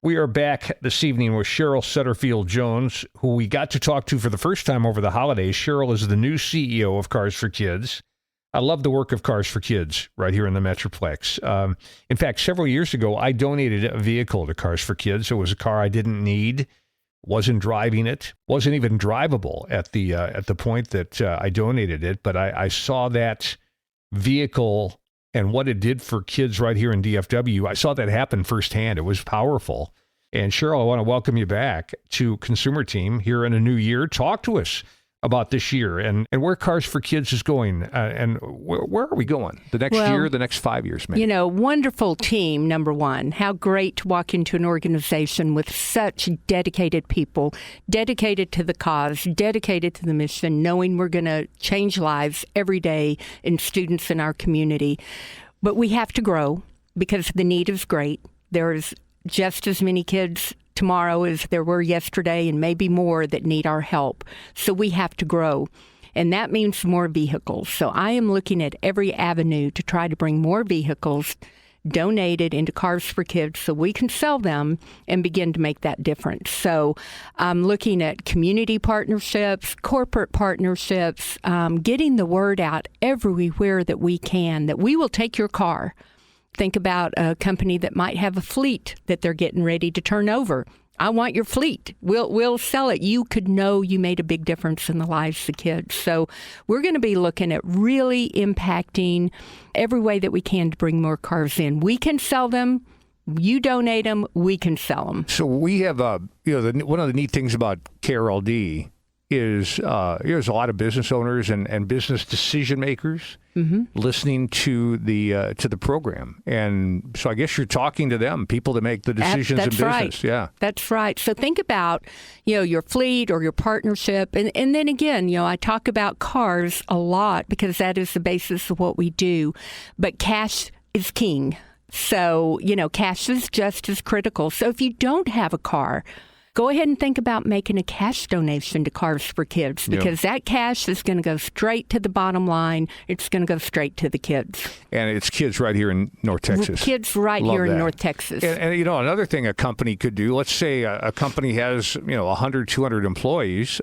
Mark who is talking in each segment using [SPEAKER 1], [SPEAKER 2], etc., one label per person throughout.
[SPEAKER 1] We are back this evening with Cheryl Sutterfield-Jones, who we got to talk to for the first time over the holidays. Cheryl is the new CEO of Cars for Kids. I love the work of Cars for Kids right here in the Metroplex. In fact, several years ago, I donated a vehicle to Cars for Kids. It was a car I didn't need, wasn't driving it, wasn't even drivable at the point that I donated it. But I saw that vehicle and what it did for kids right here in DFW. I saw that happen firsthand. It was powerful. And Cheryl, I want to welcome you back to Consumer Team here in a new year. Talk to us about this year and where Cars for Kids is going and where are we going the next year, the next 5 years, maybe?
[SPEAKER 2] Wonderful team, number one. How great to walk into an organization with such dedicated people, dedicated to the cause, dedicated to the mission, knowing we're going to change lives every day in students in our community. But we have to grow because the need is great. There's just as many kids tomorrow as there were yesterday and maybe more that need our help. So we have to grow. And that means more vehicles. So I am looking at every avenue to try to bring more vehicles donated into Cars for Kids so we can sell them and begin to make that difference. So I'm looking at community partnerships, corporate partnerships, getting the word out everywhere that we can, that we will take your car. Think about a company that might have a fleet that they're getting ready to turn over. I want your fleet. We'll sell it. You could know you made a big difference in the lives of kids. So we're going to be looking at really impacting every way that we can to bring more cars in. We can sell them. You donate them. We can sell them.
[SPEAKER 1] So we have, one of the neat things about KRLD is there's a lot of business owners and business decision makers listening to the program, and so I guess you're talking to them, people that make the decisions in business.
[SPEAKER 2] Right.
[SPEAKER 1] Yeah,
[SPEAKER 2] that's right. So think about your fleet or your partnership, and then again, I talk about cars a lot because that is the basis of what we do, but cash is king. So cash is just as critical. So if you don't have a car, go ahead and think about making a cash donation to Cars for Kids because that cash is going to go straight to the bottom line. It's going to go straight to the kids.
[SPEAKER 1] And it's kids right here in North Texas.
[SPEAKER 2] Kids right here in North Texas.
[SPEAKER 1] And another thing a company could do, let's say a company has, 100, 200 employees,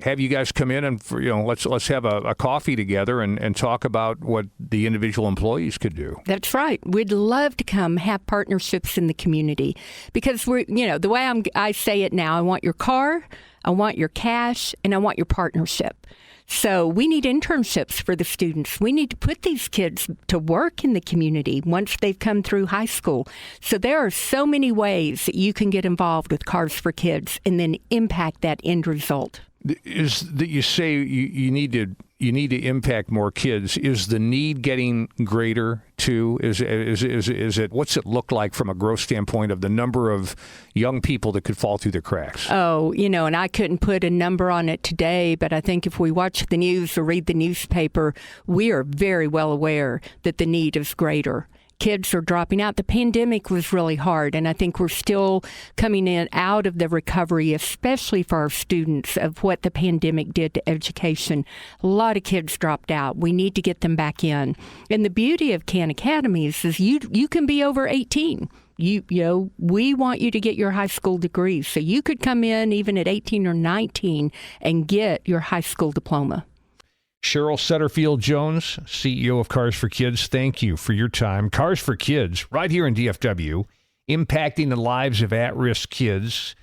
[SPEAKER 1] have you guys come in and let's have a coffee together and talk about what the individual employees could do.
[SPEAKER 2] That's right. We'd love to come have partnerships in the community because we're the way I say it now. I want your car, I want your cash, and I want your partnership. So we need internships for the students. We need to put these kids to work in the community once they've come through high school. So there are so many ways that you can get involved with Cars for Kids and then impact that end result.
[SPEAKER 1] Is that you say you need to impact more kids? Is the need getting greater too? Is it what's it look like from a growth standpoint of the number of young people that could fall through the cracks?
[SPEAKER 2] Oh, and I couldn't put a number on it today, but I think if we watch the news or read the newspaper, we are very well aware that the need is greater. Kids are dropping out. The pandemic was really hard, and I think we're still coming out of the recovery, especially for our students, of what the pandemic did to education. A lot of kids dropped out. We need to get them back in. And the beauty of Khan Academies is you can be over 18. We want you to get your high school degree. So you could come in even at 18 or 19 and get your high school diploma.
[SPEAKER 1] Cheryl Sutterfield-Jones, CEO of Cars for Kids, thank you for your time. Cars for Kids, right here in DFW, impacting the lives of at-risk kids.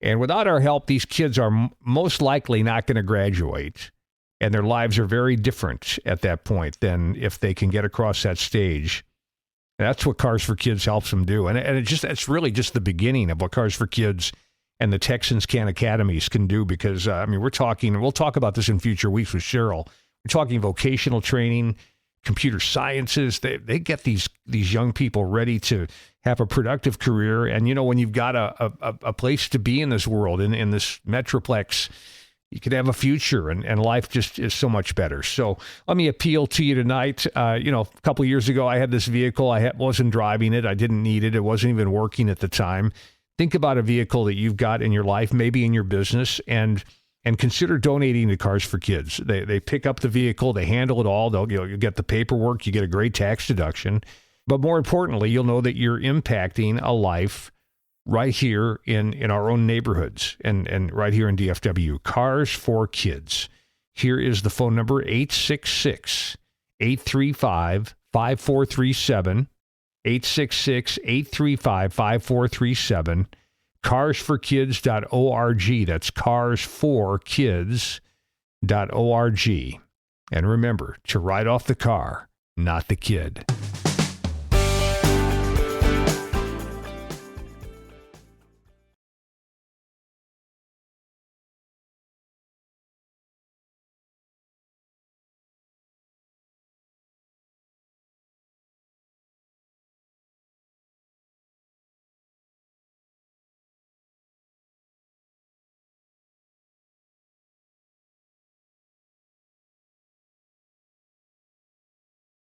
[SPEAKER 1] And without our help, these kids are most likely not going to graduate. And their lives are very different at that point than if they can get across that stage. And that's what Cars for Kids helps them do. And it's really just the beginning of what Cars for Kids and the Texans Khan Academies can do because, we'll talk about this in future weeks with Cheryl. We're talking vocational training, computer sciences. They get these young people ready to have a productive career. And, when you've got a place to be in this world, in this Metroplex, you could have a future and life just is so much better. So let me appeal to you tonight. A couple of years ago, I had this vehicle. I wasn't driving it. I didn't need it. It wasn't even working at the time. Think about a vehicle that you've got in your life, maybe in your business, and consider donating to Cars for Kids. They pick up the vehicle, they handle it all. You get the paperwork, you get a great tax deduction. But more importantly, you'll know that you're impacting a life right here in our own neighborhoods and right here in DFW. Cars for Kids. Here is the phone number, 866-835-5437. 866-835-5437. carsforkids.org. That's carsforkids.org. And remember to write off the car, not the kid.